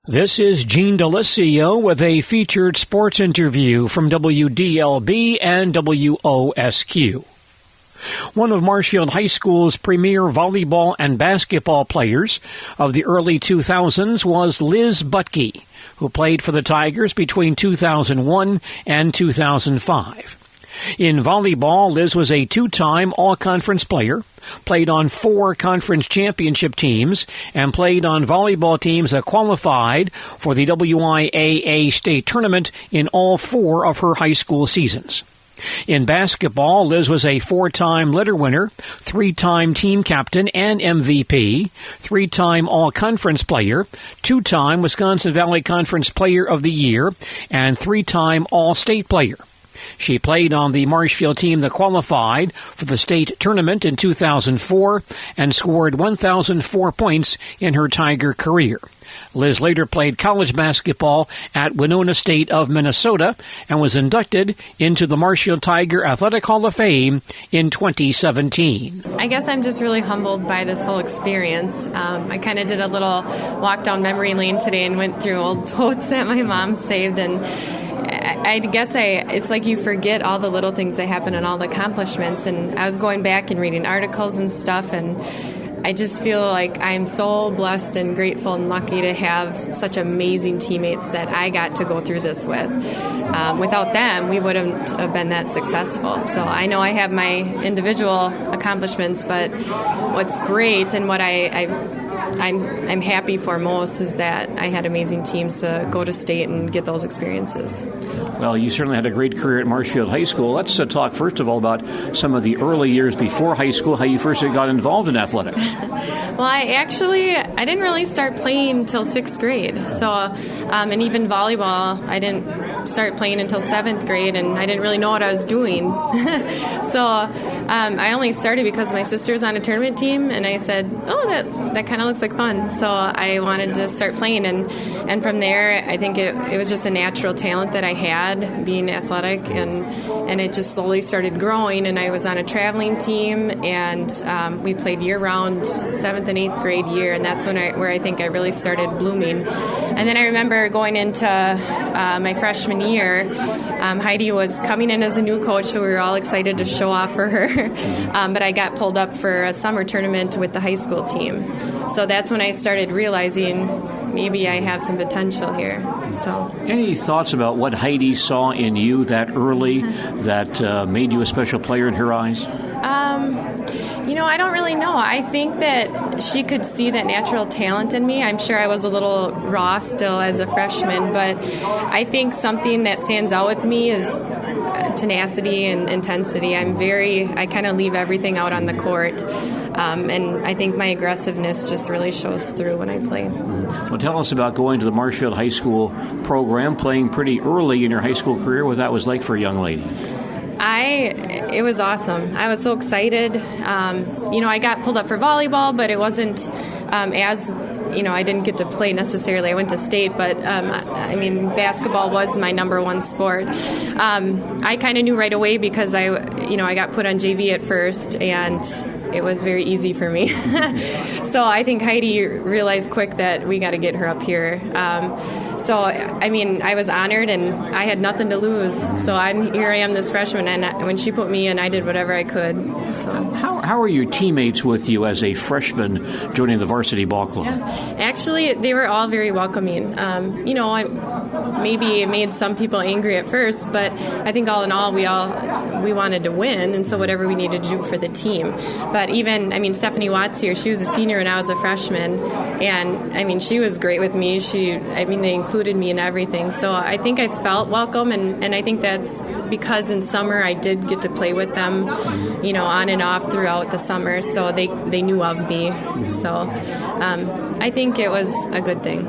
This is Gene DeLisio with a featured sports interview from WDLB and WOSQ. One of Marshfield High School's premier volleyball and basketball players of the early 2000s was Liz Buttke, who played for the Tigers between 2001 and 2005. In volleyball, Liz was a two-time all-conference player, played on 4 conference championship teams, and played on volleyball teams that qualified for the WIAA state tournament in all 4 of her high school seasons. In basketball, Liz was a 4-time letter winner, 3-time team captain and MVP, 3-time all-conference player, 2-time Wisconsin Valley Conference Player of the Year, and 3-time all-state player. She played on the Marshfield team that qualified for the state tournament in 2004 and scored 1,004 points in her Tiger career. Liz later played college basketball at Winona State of Minnesota and was inducted into the Marshfield Tiger Athletic Hall of Fame in 2017. I guess I'm just really humbled by this whole experience. I kind of did a little walk down memory lane today and went through old totes that my mom saved, and I guess it's like you forget all the little things that happen and all the accomplishments. And I was going back and reading articles and stuff, and I just feel like I'm so blessed and grateful and lucky to have such amazing teammates that I got to go through this with. Without them, we wouldn't have been that successful. So I know I have my individual accomplishments, but what's great and what I'm happy for most is that I had amazing teams to go to state and get those experiences. Well, you certainly had a great career at Marshfield High School. Let's talk first of all about some of the early years before high school, how you first got involved in athletics. Well, I didn't really start playing until 6th grade. So, and even volleyball, I didn't start playing until 7th grade, and I didn't really know what I was doing. So I only started because my sister's on a tournament team, and I said, oh, that kind of looks like fun. So I wanted to start playing, and from there, I think it was just a natural talent that I had, being athletic, and it just slowly started growing, and I was on a traveling team, and we played year-round 7th and 8th grade year, and that's where I think I really started blooming. And then I remember going into my freshman year, Heidi was coming in as a new coach, so we were all excited to show off for her. But I got pulled up for a summer tournament with the high school team. So that's when I started realizing maybe I have some potential here. So, any thoughts about what Heidi saw in you that early that made you a special player in her eyes? I don't really know. I think that she could see that natural talent in me. I'm sure I was a little raw still as a freshman, but I think something that stands out with me is tenacity and intensity. I kind of leave everything out on the court. And I think my aggressiveness just really shows through when I play. Well, tell us about going to the Marshfield High School program, playing pretty early in your high school career, what that was like for a young lady. It was awesome. I was so excited. I got pulled up for volleyball, but it wasn't I didn't get to play necessarily. I went to state, but basketball was my number one sport. I kind of knew right away because I got put on JV at first, and it was very easy for me. So I think Heidi realized quick that we got to get her up here. I was honored, and I had nothing to lose. So here I am, this freshman, and when she put me in, I did whatever I could. So how are your teammates with you as a freshman joining the varsity ball club? Yeah. Actually, they were all very welcoming. Maybe it made some people angry at first, but I think all in all, we wanted to win, and so whatever we needed to do for the team. But even, Stephanie Watts here, she was a senior and I was a freshman, and she was great with me. They included me in everything. So I think I felt welcome, and I think that's because in summer I did get to play with them, on and off throughout the summer. So they knew of me. So I think it was a good thing.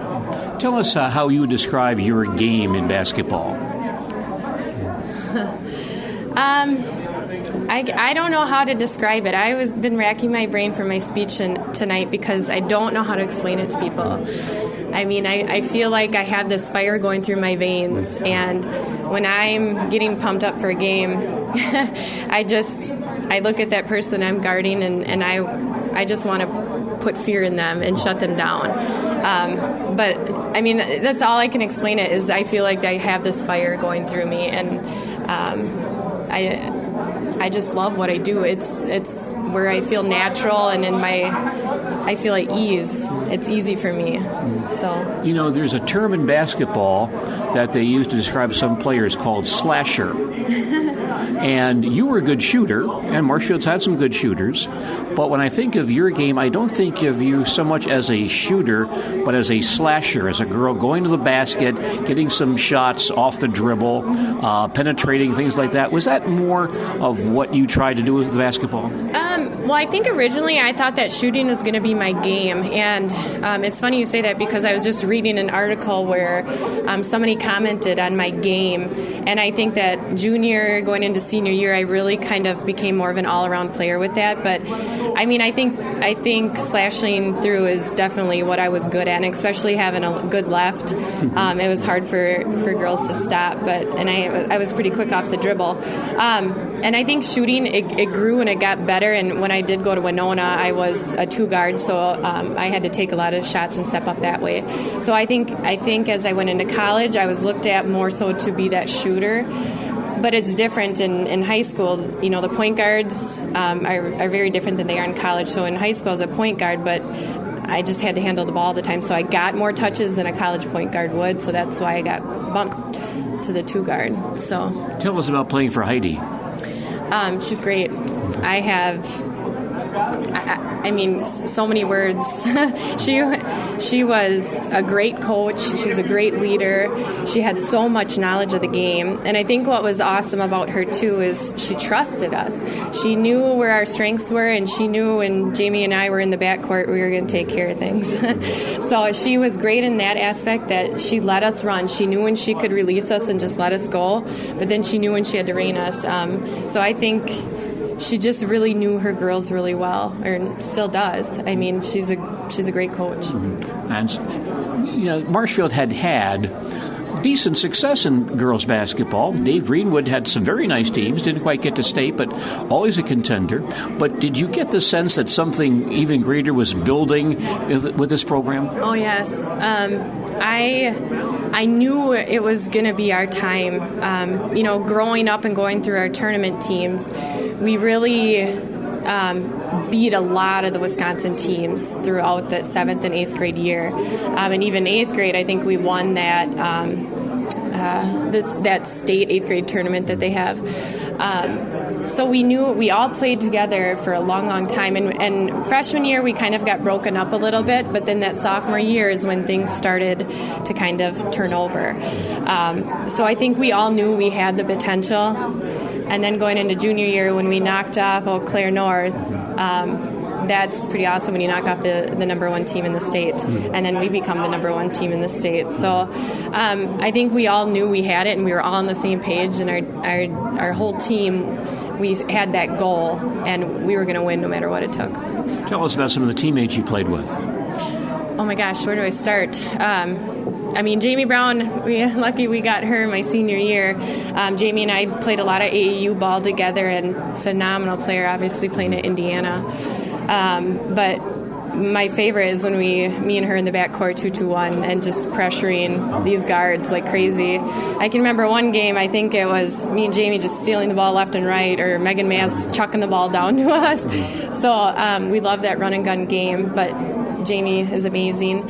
Tell us how you describe your game in basketball. I don't know how to describe it. I've been racking my brain for my speech tonight because I don't know how to explain it to people. I feel like I have this fire going through my veins, and when I'm getting pumped up for a game, I look at that person I'm guarding, and I just want to put fear in them and shut them down. but I mean, that's all I can explain it is I feel like I have this fire going through me, and I just love what I do. It's where I feel natural, and I feel at ease. It's easy for me. So there's a term in basketball that they use to describe some players called slasher. And you were a good shooter, and Marshfield's had some good shooters. But when I think of your game, I don't think of you so much as a shooter, but as a slasher, as a girl going to the basket, getting some shots off the dribble, penetrating, things like that. Was that more of what you tried to do with the basketball? Well, I think originally I thought that shooting was going to be my game. And it's funny you say that because I was just reading an article where somebody commented on my game. And I think that junior going into senior year, I really kind of became more of an all-around player with that. But I mean, I think slashing through is definitely what I was good at, and especially having a good left. It was hard for girls to stop, and I was pretty quick off the dribble. And I think shooting, it grew and it got better. And when I did go to Winona, I was a 2-guard, so I had to take a lot of shots and step up that way. So I think as I went into college, I was looked at more so to be that shooter. But it's different in high school. The point guards are very different than they are in college. So in high school, I was a point guard, but I just had to handle the ball all the time. So I got more touches than a college point guard would. So that's why I got bumped to the 2-guard. So tell us about playing for Heidi. She's great. I mean, so many words. She was a great coach. She was a great leader. She had so much knowledge of the game. And I think what was awesome about her, too, is she trusted us. She knew where our strengths were, and she knew when Jamie and I were in the backcourt, we were going to take care of things. So she was great in that aspect that she let us run. She knew when she could release us and just let us go, but then she knew when she had to rein us. So I think she just really knew her girls really well, or still does. I mean, she's a great coach. Mm-hmm. And Marshfield had decent success in girls basketball. Dave Greenwood had some very nice teams, didn't quite get to state, but always a contender. But did you get the sense that something even greater was building with this program? Oh, yes. I knew it was going to be our time. Growing up and going through our tournament teams, we really beat a lot of the Wisconsin teams throughout the 7th and 8th grade year. And even 8th grade, I think we won that that state 8th grade tournament that they have. So we knew we all played together for a long, long time. And freshman year, we kind of got broken up a little bit. But then that sophomore year is when things started to kind of turn over. So I think we all knew we had the potential. And then going into junior year, when we knocked off Eau Claire North, that's pretty awesome when you knock off the number one team in the state, and then we become the number one team in the state. So I think we all knew we had it, and we were all on the same page, and our whole team, we had that goal, and we were going to win no matter what it took. Tell us about some of the teammates you played with. Oh my gosh, where do I start? Jamie Brown, we're lucky we got her my senior year. Jamie and I played a lot of AAU ball together, and phenomenal player, obviously playing at Indiana. But my favorite is when me and her in the backcourt 2-2-1 and just pressuring these guards like crazy. I can remember one game, I think it was me and Jamie just stealing the ball left and right, or Megan Maz chucking the ball down to us. So we love that run and gun game, but Jamie is amazing.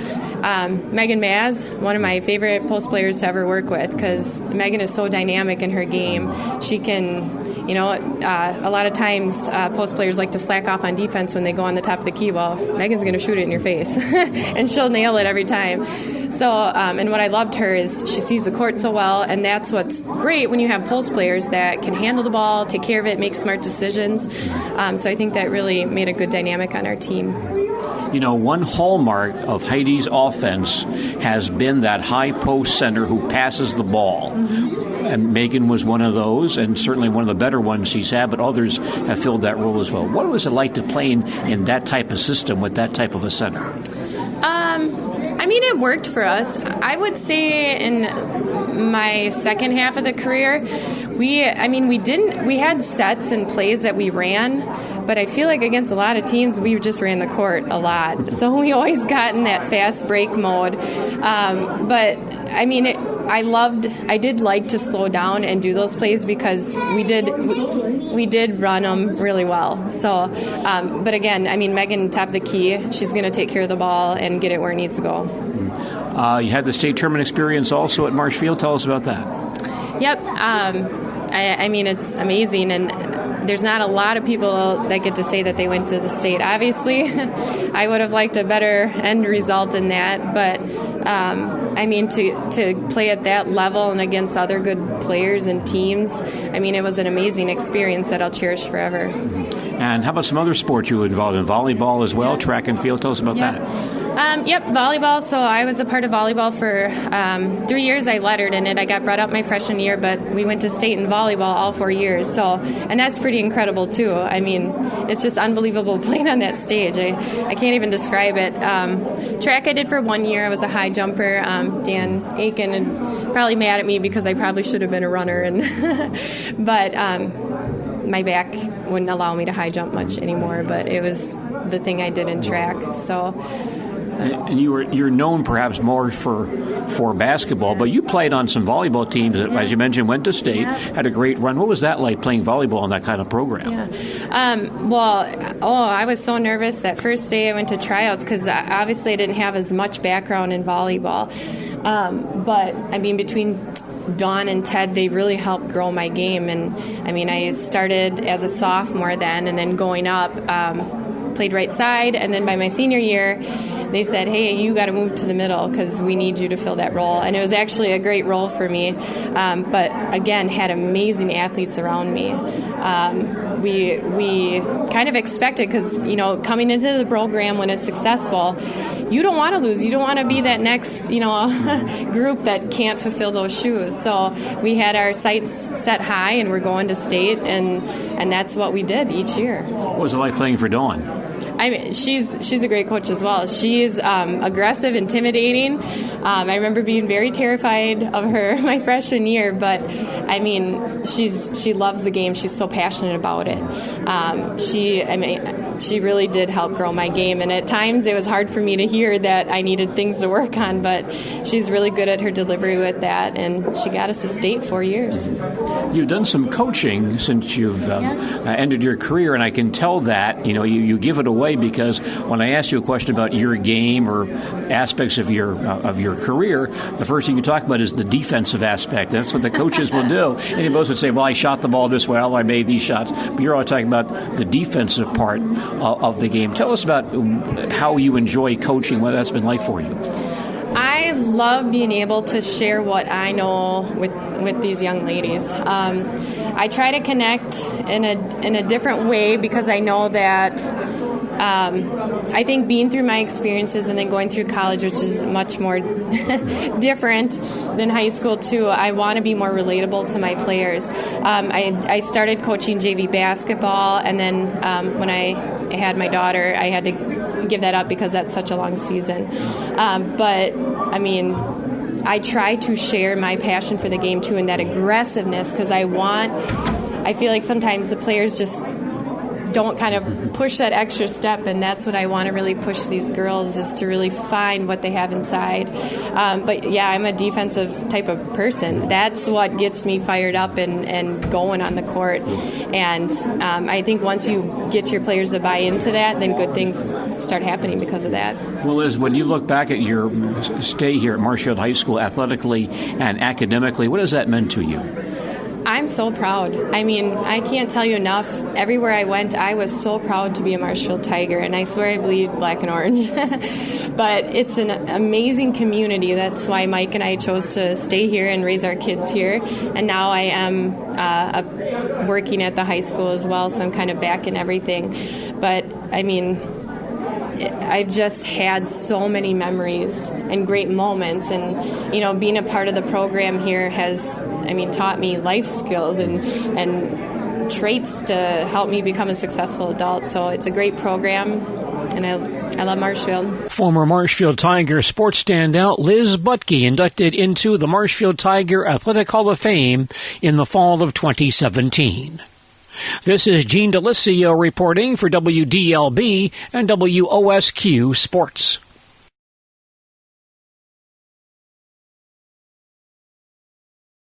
Megan Maz, one of my favorite post players to ever work with, because Megan is so dynamic in her game. She can, a lot of times post players like to slack off on defense when they go on the top of the key. Well, Megan's going to shoot it in your face, and she'll nail it every time. So, and what I loved her is she sees the court so well, and that's what's great when you have post players that can handle the ball, take care of it, make smart decisions. So I think that really made a good dynamic on our team. One hallmark of Heidi's offense has been that high post center who passes the ball. Mm-hmm. And Megan was one of those, and certainly one of the better ones she's had, but others have filled that role as well. What was it like to play in that type of system with that type of a center? It worked for us. I would say in my second half of the career, we had sets and plays that we ran, But I feel like against a lot of teams, we just ran the court a lot. So we always got in that fast break mode. But, I mean, I did like to slow down and do those plays because we did run them really well. So, but again, I mean, Megan tapped the key. She's going to take care of the ball and get it where it needs to go. You had the state tournament experience also at Marshfield. Tell us about that. Yep. I mean, it's amazing, and there's not a lot of people that get to say that they went to the state. Obviously, I would have liked a better end result in that, but I mean, to play at that level and against other good players and teams, I mean, it was an amazing experience that I'll cherish forever. And how about some other sports you were involved in? Volleyball as well, track and field. Tell us about that. Yep, volleyball. So I was a part of volleyball for 3 years. I lettered in it. I got brought up my freshman year, but we went to state in volleyball all 4 years. So, and that's pretty incredible too. I mean, it's just unbelievable playing on that stage. I can't even describe it. Track I did for 1 year. I was a high jumper. Dan Aiken and probably mad at me because I probably should have been a runner, and but my back wouldn't allow me to high jump much anymore. But it was the thing I did in track. So. And you're known perhaps more for basketball, but you played on some volleyball teams that, as you mentioned, went to state, had a great run. What was that like, playing volleyball in that kind of program? I was so nervous that first day I went to tryouts because obviously I didn't have as much background in volleyball. But, I mean, between Dawn and Ted, they really helped grow my game. And, I mean, I started as a sophomore then, and then going up, played right side, and then by my senior year, they said, hey, you got to move to the middle because we need you to fill that role. And it was actually a great role for me. But again, had amazing athletes around me. We kind of expected, because, you know, coming into the program when it's successful, you don't want to lose. You don't want to be that next, group that can't fulfill those shoes. So we had our sights set high, and we're going to state, and that's what we did each year. What was it like playing for Dawn? I mean, she's a great coach as well. She's aggressive, intimidating. I remember being very terrified of her my freshman year, but I mean, she loves the game. She's so passionate about it. She really did help grow my game, and at times it was hard for me to hear that I needed things to work on, but she's really good at her delivery with that, and she got us to state 4 years. You've done some coaching since you've ended your career, and I can tell that, you give it away, because when I ask you a question about your game or aspects of your career, the first thing you talk about is the defensive aspect. That's what the coaches will do. And you both would say, well, I shot the ball this well, I made these shots. But you're all talking about the defensive part of the game. Tell us about how you enjoy coaching, what that's been like for you. I love being able to share what I know with these young ladies. I try to connect in a different way, because I know that I think being through my experiences and then going through college, which is much more different than high school too, I want to be more relatable to my players. I started coaching JV basketball, and then when I had my daughter, I had to give that up because that's such a long season. But I mean, I try to share my passion for the game too, and that aggressiveness, because I feel like sometimes the players just don't kind of push that extra step, and that's what I want to really push these girls, is to really find what they have inside. But yeah, I'm a defensive type of person. That's what gets me fired up and going on the court. And I think once you get your players to buy into that, then good things start happening because of that. Well, Liz, when you look back at your stay here at Marshfield High School, athletically and academically, what has that meant to you? I'm so proud. I mean, I can't tell you enough. Everywhere I went, I was so proud to be a Marshfield Tiger, and I swear I bleed black and orange. But it's an amazing community. That's why Mike and I chose to stay here and raise our kids here. And now I am working at the high school as well, so I'm kind of back in everything. But, I mean, I've just had so many memories and great moments, and being a part of the program here has, taught me life skills and traits to help me become a successful adult. So it's a great program, and I love Marshfield. Former Marshfield Tiger sports standout Liz Buttke inducted into the Marshfield Tiger Athletic Hall of Fame in the fall of 2017. This is Gene DeLisio reporting for WDLB and WOSQ Sports.